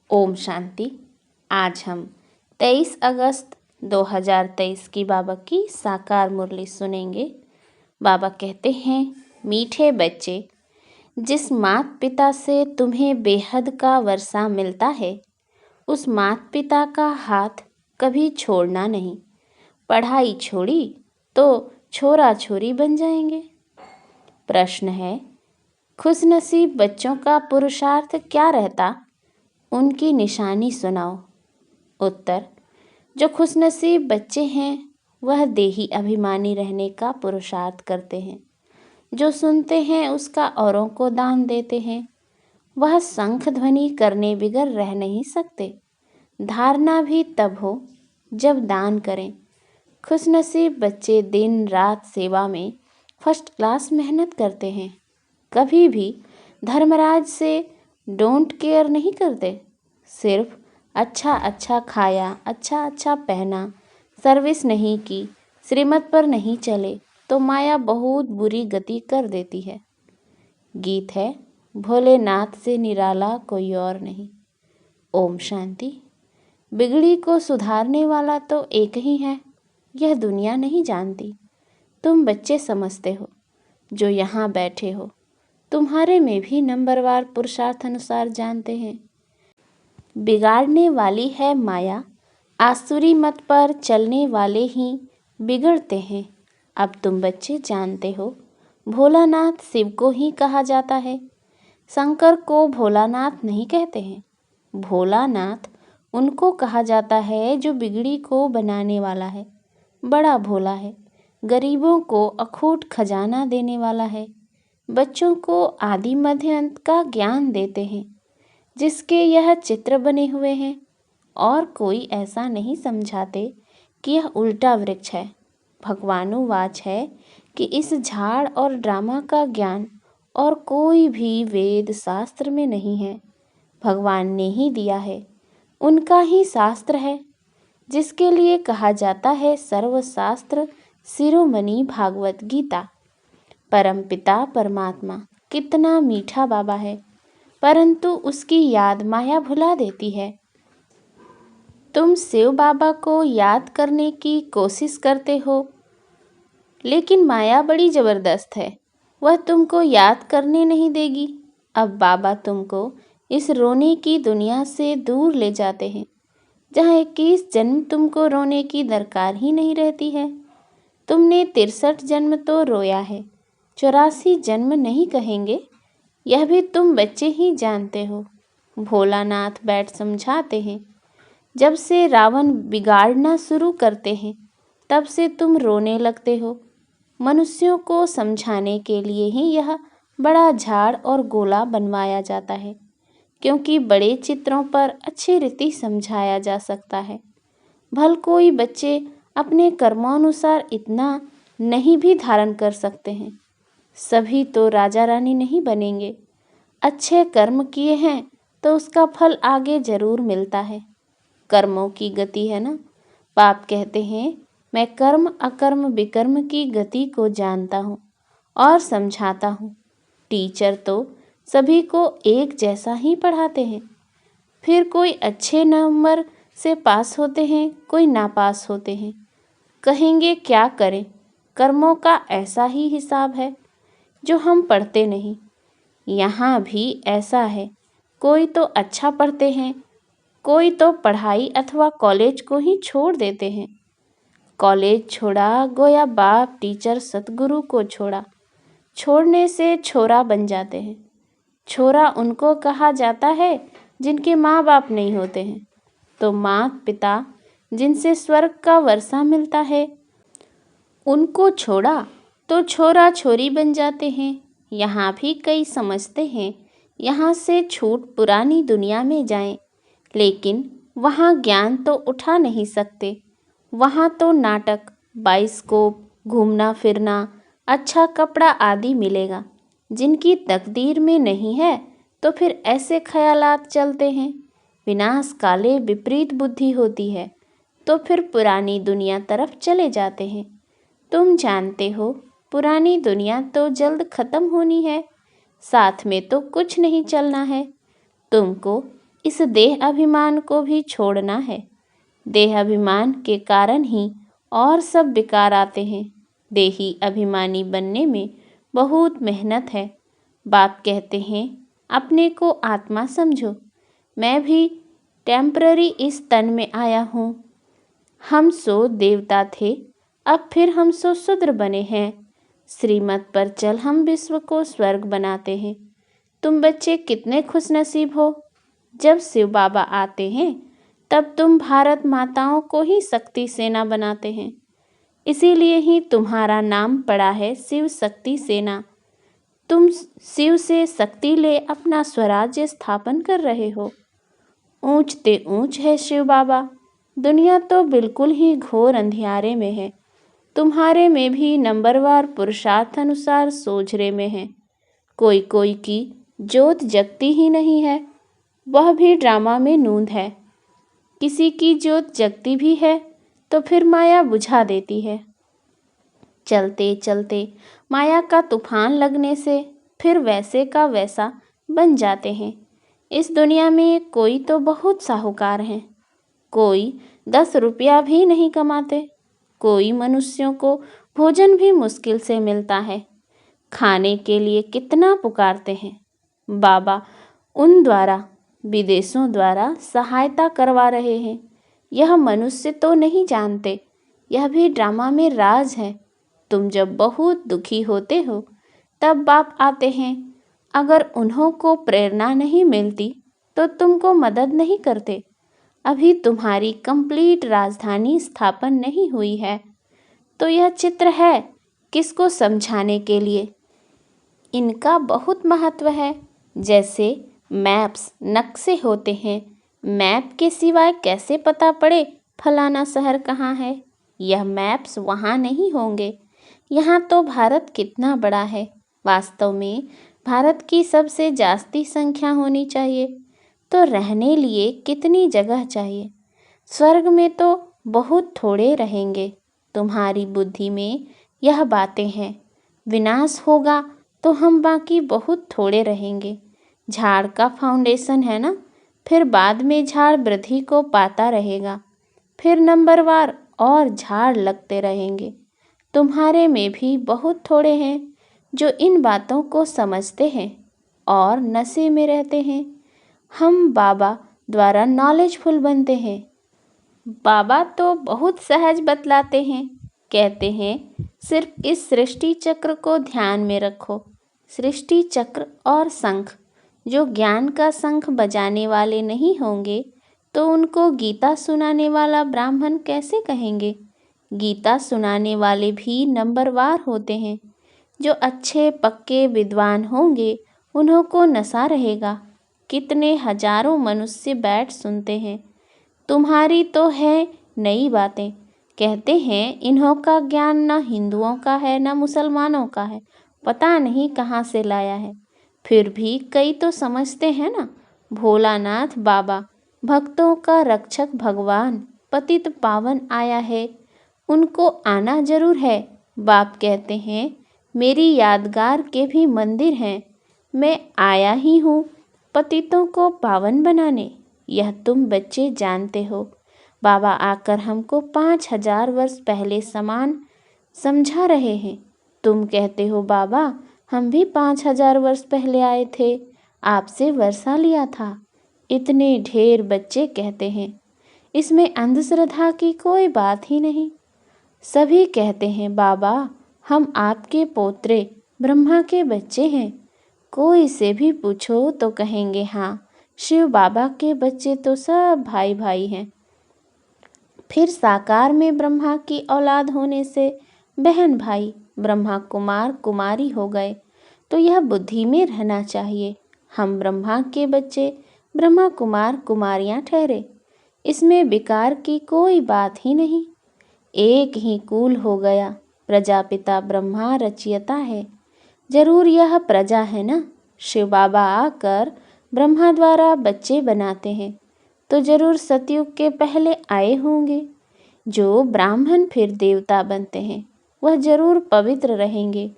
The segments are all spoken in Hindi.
ओम शांति। आज हम 23 अगस्त 2023 की बाबा की साकार मुरली सुनेंगे। बाबा कहते हैं, मीठे बच्चे, जिस माता पिता से तुम्हें बेहद का वर्षा मिलता है, उस माता पिता का हाथ कभी छोड़ना नहीं। पढ़ाई छोड़ी तो छोरा छोरी बन जाएंगे। प्रश्न है, खुशनसीब बच्चों का पुरुषार्थ क्या रहता, उनकी निशानी सुनाओ। उत्तर, जो खुशनसीब बच्चे हैं वह देही अभिमानी रहने का पुरुषार्थ करते हैं। जो सुनते हैं उसका औरों को दान देते हैं। वह शंख ध्वनि करने बिगर रह नहीं सकते। धारणा भी तब हो जब दान करें। खुशनसीब बच्चे दिन रात सेवा में फर्स्ट क्लास मेहनत करते हैं। कभी भी धर्मराज से डोंट केयर नहीं करते। सिर्फ अच्छा अच्छा खाया, अच्छा अच्छा पहना, सर्विस नहीं की, श्रीमत पर नहीं चले तो माया बहुत बुरी गति कर देती है। गीत है, भोलेनाथ से निराला कोई और नहीं। ओम शांति। बिगड़ी को सुधारने वाला तो एक ही है, यह दुनिया नहीं जानती। तुम बच्चे समझते हो जो यहाँ बैठे हो, तुम्हारे में भी नंबरवार पुरुषार्थ अनुसार जानते हैं। बिगाड़ने वाली है माया, आसुरी मत पर चलने वाले ही बिगड़ते हैं। अब तुम बच्चे जानते हो, भोलानाथ शिव को ही कहा जाता है। शंकर को भोलानाथ नहीं कहते हैं। भोलानाथ उनको कहा जाता है जो बिगड़ी को बनाने वाला है, बड़ा भोला है, गरीबों को अखूट खजाना देने वाला है, बच्चों को आदि मध्य अंत का ज्ञान देते हैं, जिसके यह चित्र बने हुए हैं। और कोई ऐसा नहीं समझाते कि यह उल्टा वृक्ष है। भगवानुवाच है कि इस झाड़ और ड्रामा का ज्ञान और कोई भी वेद शास्त्र में नहीं है। भगवान ने ही दिया है, उनका ही शास्त्र है, जिसके लिए कहा जाता है सर्वशास्त्र शिरोमणि भागवत गीता। परमपिता परमात्मा कितना मीठा बाबा है, परंतु उसकी याद माया भुला देती है। तुम शिव बाबा को याद करने की कोशिश करते हो, लेकिन माया बड़ी ज़बरदस्त है, वह तुमको याद करने नहीं देगी। अब बाबा तुमको इस रोने की दुनिया से दूर ले जाते हैं, जहाँ 21 जन्म तुमको रोने की दरकार ही नहीं रहती है। तुमने 63 जन्म तो रोया है, 84 जन्म नहीं कहेंगे, यह भी तुम बच्चे ही जानते हो। भोलानाथ बैठ समझाते हैं, जब से रावण बिगाड़ना शुरू करते हैं तब से तुम रोने लगते हो। मनुष्यों को समझाने के लिए ही यह बड़ा झाड़ और गोला बनवाया जाता है, क्योंकि बड़े चित्रों पर अच्छी रीति समझाया जा सकता है। भल कोई बच्चे अपने कर्मानुसार इतना नहीं भी धारण कर सकते हैं। सभी तो राजा रानी नहीं बनेंगे। अच्छे कर्म किए हैं तो उसका फल आगे जरूर मिलता है। कर्मों की गति है ना। पाप कहते हैं, मैं कर्म अकर्म विकर्म की गति को जानता हूँ और समझाता हूँ। टीचर तो सभी को एक जैसा ही पढ़ाते हैं। फिर कोई अच्छे नंबर से पास होते हैं, कोई नापास होते हैं। कहेंगे क्या करें, कर्मों का ऐसा ही हिसाब है जो हम पढ़ते नहीं। यहाँ भी ऐसा है, कोई तो अच्छा पढ़ते हैं, कोई तो पढ़ाई अथवा कॉलेज को ही छोड़ देते हैं। कॉलेज छोड़ा गोया बाप टीचर सतगुरु को छोड़ा, छोड़ने से छोरा बन जाते हैं। छोरा उनको कहा जाता है जिनके माँ बाप नहीं होते हैं। तो माता पिता जिनसे स्वर्ग का वर्षा मिलता है, उनको छोड़ा तो छोरा छोरी बन जाते हैं। यहाँ भी कई समझते हैं यहाँ से छूट पुरानी दुनिया में जाएं, लेकिन वहाँ ज्ञान तो उठा नहीं सकते। वहाँ तो नाटक, बाइस्कोप, घूमना फिरना, अच्छा कपड़ा आदि मिलेगा। जिनकी तकदीर में नहीं है तो फिर ऐसे ख्यालात चलते हैं। विनाश काले विपरीत बुद्धि होती है तो फिर पुरानी दुनिया तरफ चले जाते हैं। तुम जानते हो पुरानी दुनिया तो जल्द खत्म होनी है, साथ में तो कुछ नहीं चलना है। तुमको इस देह अभिमान को भी छोड़ना है। देह अभिमान के कारण ही और सब विकार आते हैं। देही अभिमानी बनने में बहुत मेहनत है। बाप कहते हैं अपने को आत्मा समझो। मैं भी टेम्पररी इस तन में आया हूँ। हम सो देवता थे, अब फिर हम सो शूद्र बने हैं। श्रीमत पर चल हम विश्व को स्वर्ग बनाते हैं। तुम बच्चे कितने खुशनसीब हो। जब शिव बाबा आते हैं तब तुम भारत माताओं को ही शक्ति सेना बनाते हैं। इसीलिए ही तुम्हारा नाम पड़ा है शिव शक्ति सेना। तुम शिव से शक्ति ले अपना स्वराज्य स्थापन कर रहे हो। ऊंच ते ऊंच है शिव बाबा। दुनिया तो बिल्कुल ही घोर अंधियारे में है। तुम्हारे में भी नंबरवार पुरुषार्थ अनुसार सोझरे में है। कोई कोई की ज्योत जगती ही नहीं है, वह भी ड्रामा में नूंद है। किसी की ज्योत जगती भी है तो फिर माया बुझा देती है। चलते चलते माया का तूफान लगने से फिर वैसे का वैसा बन जाते हैं। इस दुनिया में कोई तो बहुत साहूकार हैं, कोई 10 रुपया भी नहीं कमाते। कोई मनुष्यों को भोजन भी मुश्किल से मिलता है। खाने के लिए कितना पुकारते हैं। बाबा उन द्वारा विदेशों द्वारा सहायता करवा रहे हैं। यह मनुष्य तो नहीं जानते, यह भी ड्रामा में राज है। तुम जब बहुत दुखी होते हो तब बाप आते हैं। अगर उन्हों को प्रेरणा नहीं मिलती तो तुमको मदद नहीं करते। अभी तुम्हारी कंप्लीट राजधानी स्थापन नहीं हुई है। तो यह चित्र है किसको समझाने के लिए। इनका बहुत महत्व है। जैसे मैप्स नक्शे होते हैं, मैप के सिवाय कैसे पता पड़े फलाना शहर कहाँ है। यह मैप्स वहाँ नहीं होंगे। यहाँ तो भारत कितना बड़ा है। वास्तव में भारत की सबसे जास्ती संख्या होनी चाहिए। तो रहने लिए कितनी जगह चाहिए। स्वर्ग में तो बहुत थोड़े रहेंगे। तुम्हारी बुद्धि में यह बातें हैं। विनाश होगा तो हम बाकी बहुत थोड़े रहेंगे। झाड़ का फाउंडेशन है ना, फिर बाद में झाड़ वृद्धि को पाता रहेगा। फिर नंबरवार और झाड़ लगते रहेंगे। तुम्हारे में भी बहुत थोड़े हैं जो इन बातों को समझते हैं और नशे में रहते हैं। हम बाबा द्वारा नॉलेजफुल बनते हैं। बाबा तो बहुत सहज बतलाते हैं। कहते हैं सिर्फ इस सृष्टि चक्र को ध्यान में रखो। सृष्टि चक्र और शंख। जो ज्ञान का शंख बजाने वाले नहीं होंगे तो उनको गीता सुनाने वाला ब्राह्मण कैसे कहेंगे। गीता सुनाने वाले भी नंबरवार होते हैं। जो अच्छे पक्के विद्वान होंगे उन्हों को नशा रहेगा। कितने हजारों मनुष्य बैठ सुनते हैं। तुम्हारी तो है नई बातें। कहते हैं इन्हों का ज्ञान न हिंदुओं का है न मुसलमानों का है, पता नहीं कहाँ से लाया है। फिर भी कई तो समझते हैं ना। भोलानाथ बाबा भक्तों का रक्षक भगवान पतित पावन आया है, उनको आना जरूर है। बाप कहते हैं मेरी यादगार के भी मंदिर हैं। मैं आया ही हूँ पतितों को पावन बनाने। यह तुम बच्चे जानते हो। बाबा आकर हमको 5000 वर्ष पहले समान समझा रहे हैं। तुम कहते हो बाबा हम भी 5000 वर्ष पहले आए थे, आपसे वर्षा लिया था। इतने ढेर बच्चे कहते हैं। इसमें अंधश्रद्धा की कोई बात ही नहीं। सभी कहते हैं बाबा हम आपके पोत्रे ब्रह्मा के बच्चे हैं। कोई से भी पूछो तो कहेंगे हाँ, शिव बाबा के बच्चे तो सब भाई भाई हैं। फिर साकार में ब्रह्मा की औलाद होने से बहन भाई ब्रह्मा कुमार कुमारी हो गए। तो यह बुद्धि में रहना चाहिए। हम ब्रह्मा के बच्चे ब्रह्मा कुमार कुमारियां ठहरे। इसमें विकार की कोई बात ही नहीं। एक ही कुल हो गया। प्रजापिता ब्रह्मा रचयिता है। जरूर यह प्रजा है ना। शिव बाबा आकर ब्रह्मा द्वारा बच्चे बनाते हैं तो जरूर सतयुग के पहले आए होंगे। जो ब्राह्मण फिर देवता बनते हैं वह जरूर पवित्र रहेंगे।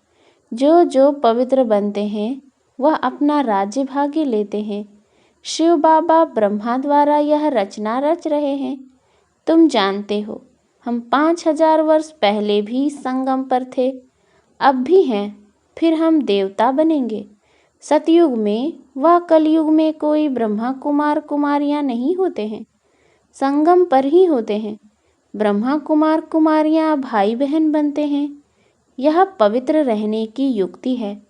जो पवित्र बनते हैं वह अपना राज्य भाग्य लेते हैं। शिव बाबा ब्रह्मा द्वारा यह रचना रच रहे हैं। तुम जानते हो, हम 5000 वर्ष पहले भी संगम पर थे, अब भी हैं, फिर हम देवता बनेंगे। सतयुग में व कलयुग में कोई ब्रह्मा कुमार कुमारियां नहीं होते हैं, संगम पर ही होते हैं। ब्रह्मा कुमार कुमारियां भाई बहन बनते हैं। यह पवित्र रहने की युक्ति है।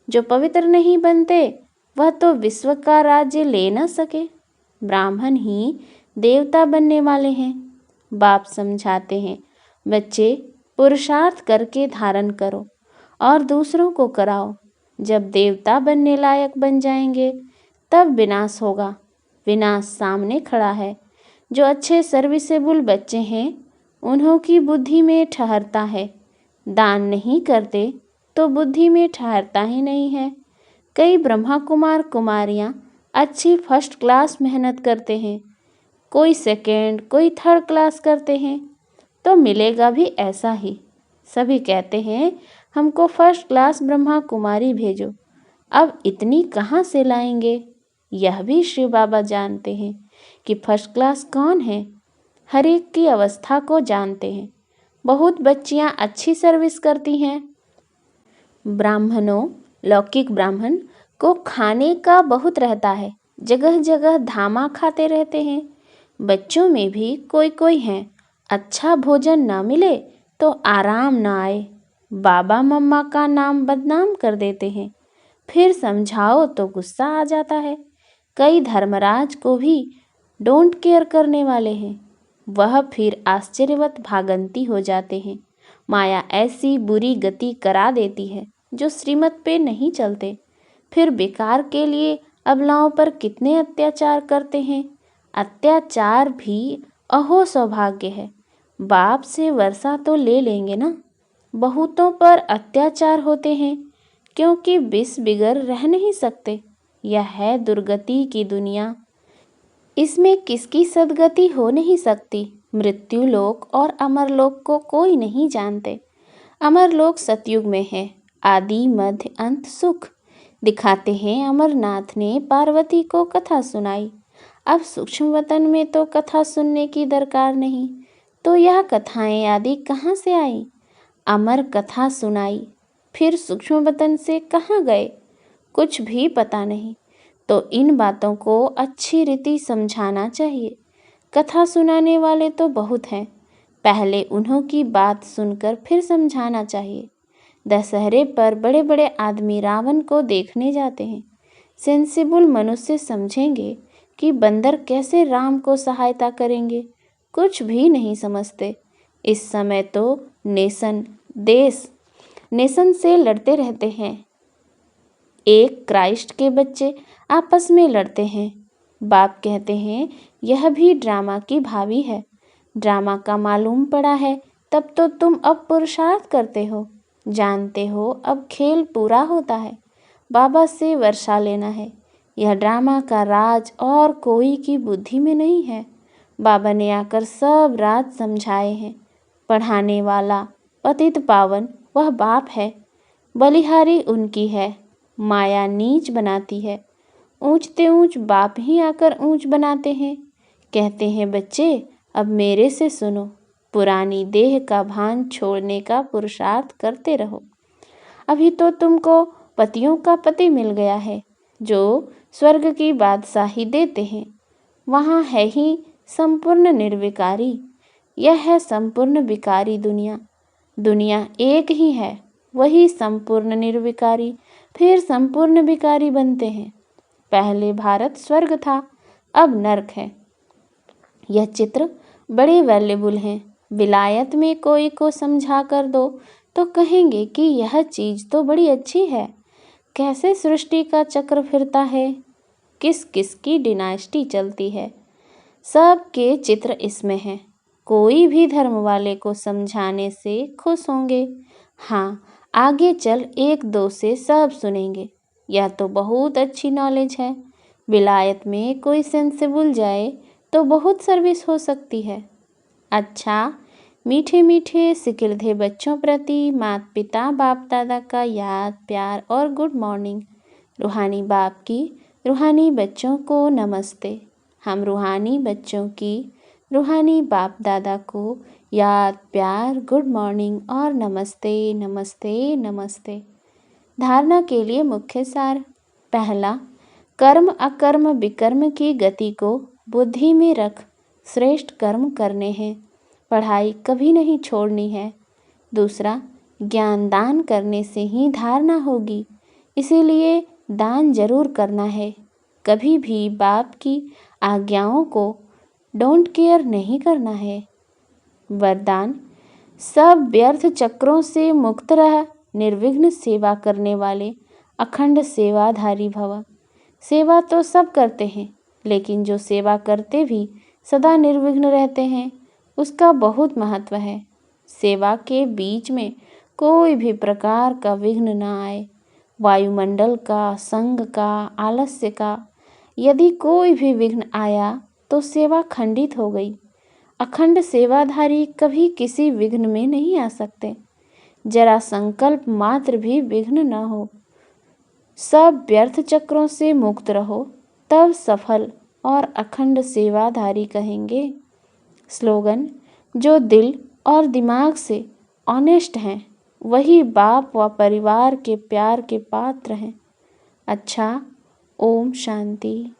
जो पवित्र नहीं बनते वह तो विश्व का राज्य ले न सके। ब्राह्मण ही देवता बनने वाले हैं। बाप समझाते हैं, बच्चे पुरुषार्थ करके धारण करो और दूसरों को कराओ। जब देवता बनने लायक बन जाएंगे तब विनाश होगा। विनाश सामने खड़ा है। जो अच्छे सर्विसेबल बच्चे हैं उन्हों की बुद्धि में ठहरता है। दान नहीं करते तो बुद्धि में ठहरता ही नहीं है। कई ब्रह्मा कुमार कुमारियां अच्छी फर्स्ट क्लास मेहनत करते हैं, कोई सेकेंड कोई थर्ड क्लास करते हैं, तो मिलेगा भी ऐसा ही। सभी कहते हैं हमको फर्स्ट क्लास ब्रह्मा कुमारी भेजो। अब इतनी कहाँ से लाएंगे? यह भी शिव बाबा जानते हैं कि फर्स्ट क्लास कौन है। हर एक की अवस्था को जानते हैं। बहुत बच्चियां अच्छी सर्विस करती हैं। ब्राह्मणों, लौकिक ब्राह्मण को खाने का बहुत रहता है, जगह जगह धामा खाते रहते हैं। बच्चों में भी कोई कोई हैं, अच्छा भोजन ना मिले तो आराम ना आए, बाबा मम्मा का नाम बदनाम कर देते हैं। फिर समझाओ तो गुस्सा आ जाता है। कई धर्मराज को भी डोंट केयर करने वाले हैं, वह फिर आश्चर्यवत भागंती हो जाते हैं। माया ऐसी बुरी गति करा देती है जो श्रीमत पे नहीं चलते। फिर बेकार के लिए अबलाओं पर कितने अत्याचार करते हैं। अत्याचार भी अहो सौभाग्य है। बाप से वर्षा तो ले लेंगे ना। बहुतों पर अत्याचार होते हैं क्योंकि विष बिगर रह नहीं सकते। यह है दुर्गति की दुनिया। इसमें किसकी सदगति हो नहीं सकती। मृत्यु लोक और अमर लोक को कोई नहीं जानते। अमर लोक सतयुग में है। आदि मध्य अंत सुख दिखाते हैं। अमरनाथ ने पार्वती को कथा सुनाई। अब सूक्ष्म वतन में तो कथा सुनने की दरकार नहीं, तो यह कथाएं आदि कहाँ से आई? अमर कथा सुनाई, फिर सूक्ष्म वतन से कहाँ गए? कुछ भी पता नहीं। तो इन बातों को अच्छी रीति समझाना चाहिए। कथा सुनाने वाले तो बहुत हैं, पहले उन्हों की बात सुनकर फिर समझाना चाहिए। दशहरे पर बड़े बड़े आदमी रावण को देखने जाते हैं। सेंसिबल मनुष्य समझेंगे कि बंदर कैसे राम को सहायता करेंगे। कुछ भी नहीं समझते। इस समय तो देश नेशन से लड़ते रहते हैं। एक क्राइस्ट के बच्चे आपस में लड़ते हैं। बाप कहते हैं यह भी ड्रामा की भावी है। ड्रामा का मालूम पड़ा है तब तो तुम अब पुरुषार्थ करते हो। जानते हो अब खेल पूरा होता है। बाबा से वर्षा लेना है। यह ड्रामा का राज और कोई की बुद्धि में नहीं है। बाबा ने आकर सब राज समझाए हैं। पढ़ाने वाला पतित पावन वह बाप है। बलिहारी उनकी है। माया नीच बनाती है। ऊंचते ऊंच बाप ही आकर ऊंच बनाते हैं। कहते हैं बच्चे अब मेरे से सुनो, पुरानी देह का भान छोड़ने का पुरुषार्थ करते रहो। अभी तो तुमको पतियों का पति मिल गया है जो स्वर्ग की बादशाही देते हैं। वहाँ है ही संपूर्ण निर्विकारी। यह है संपूर्ण विकारी दुनिया। दुनिया एक ही है, वही संपूर्ण निर्विकारी फिर संपूर्ण विकारी बनते हैं। पहले भारत स्वर्ग था, अब नरक है। यह चित्र बड़े वैल्यूबल हैं। विलायत में कोई को समझा कर दो तो कहेंगे कि यह चीज़ तो बड़ी अच्छी है। कैसे सृष्टि का चक्र फिरता है, किस किस की डिनाइस्टी चलती है, सब के चित्र इसमें हैं। कोई भी धर्म वाले को समझाने से खुश होंगे। हाँ, आगे चल एक दो से सब सुनेंगे। यह तो बहुत अच्छी नॉलेज है। विलायत में कोई सेंसिबल जाए तो बहुत सर्विस हो सकती है। अच्छा, मीठे मीठे सिकिलधे बच्चों प्रति माता पिता बाप दादा का याद प्यार और गुड मॉर्निंग। रूहानी बाप की रूहानी बच्चों को नमस्ते। हम रूहानी बच्चों की रूहानी बाप दादा को याद, प्यार, गुड मॉर्निंग और नमस्ते नमस्ते नमस्ते। धारणा के लिए मुख्य सार। पहला, कर्म अकर्म विकर्म की गति को बुद्धि में रख श्रेष्ठ कर्म करने हैं, पढ़ाई कभी नहीं छोड़नी है। दूसरा, ज्ञान दान करने से ही धारणा होगी, इसीलिए दान जरूर करना है। कभी भी बाप की आज्ञाओं को डोंट केयर नहीं करना है। वरदान, सब व्यर्थ चक्रों से मुक्त रह, निर्विघ्न सेवा करने वाले अखंड सेवाधारी भव। सेवा तो सब करते हैं, लेकिन जो सेवा करते भी सदा निर्विघ्न रहते हैं, उसका बहुत महत्व है। सेवा के बीच में कोई भी प्रकार का विघ्न न आए। वायुमंडल का, संग का, आलस्य का, यदि कोई भी विघ्न आया तो सेवा खंडित हो गई। अखंड सेवाधारी कभी किसी विघ्न में नहीं आ सकते। जरा संकल्प मात्र भी विघ्न न हो। सब व्यर्थ चक्रों से मुक्त रहो, तब सफल और अखंड सेवाधारी कहेंगे। स्लोगन, जो दिल और दिमाग से ऑनेस्ट हैं, वही बाप व परिवार के प्यार के पात्र हैं। अच्छा, ओम शांति।